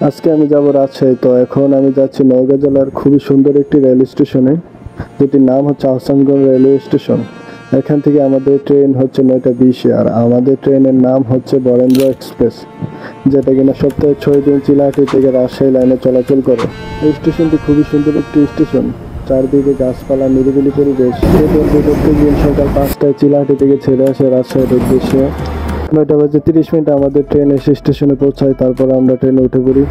আজকে আমি যাব রাজশাহী। তো এখন আমি যাচ্ছি নওগাঁ জেলার খুবই সুন্দর একটি রেল স্টেশনে, যেটির নাম হচ্ছে আহসানগঞ্জ রেলওয়ে স্টেশন। এখান থেকে আমাদের ট্রেন হচ্ছে 9:20-এ, আর আমাদের ট্রেনের নাম হচ্ছে বরেন্দ্র এক্সপ্রেস, যেটা কিনা সপ্তাহে 6 দিন চিলাহাটি থেকে রাজশাহী লাইনে চলাচল করে। এই স্টেশনটি খুবই সুন্দর একটি স্টেশন, চারদিকে গাছপালা, নিরিবিলি পরিবেশ। প্রত্যেক দিন সকাল 5টায় চিলাহাটি থেকে ছেড়ে আসে রাজশাহীর উদ্দেশ্যে। 9:30 আমাদের ট্রেন এসে স্টেশনে পৌঁছায়, তারপর আমরা ট্রেনে উঠে পড়ি।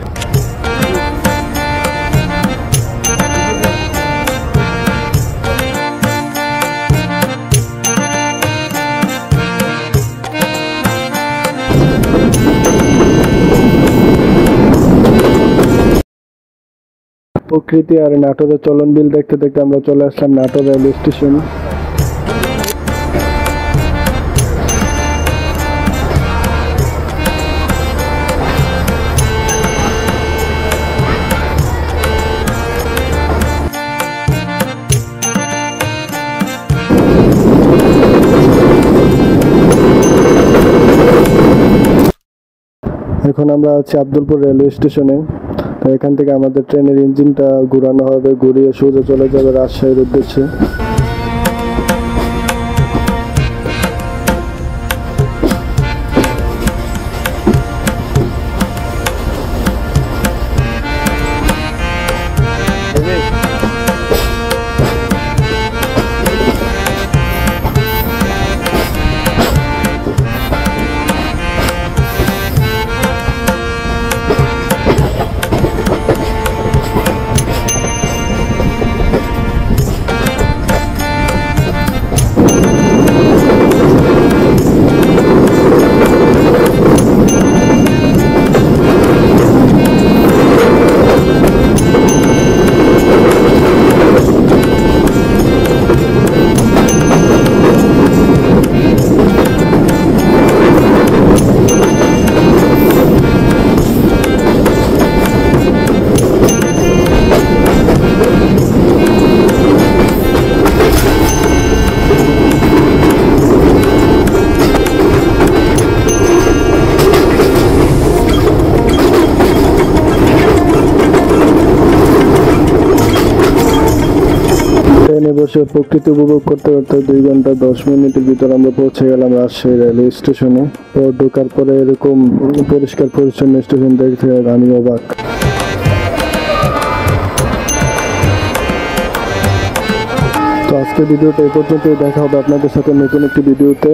প্রকৃতি আর নাটোরের চলন বিল দেখতে দেখতে আমরা চলে আসলাম নাটোর রেলওয়ে স্টেশন। এখন আমরা আছি আব্দুলপুর রেলওয়ে স্টেশনে। তো এখান থেকে আমাদের ট্রেনের ইঞ্জিনটা ঘুরানো হবে, ঘুরিয়ে সোজা চলে যাবে রাজশাহীর উদ্দেশ্যে। ট্রেনে বসে প্রকৃতি উপভোগ করতে করতে 2 ঘন্টা 10 মিনিটের ভিতর আমরা পৌঁছে গেলাম রাজশাহী রেলওয়ে স্টেশনে। তো ঢোকার পরে এরকম পরিষ্কার পরিচ্ছন্ন স্টেশন দেখতে আমি অবাক। তো আজকের ভিডিওটা এই পর্যন্তই, দেখা হবে আপনাদের সাথে নতুন একটি ভিডিওতে।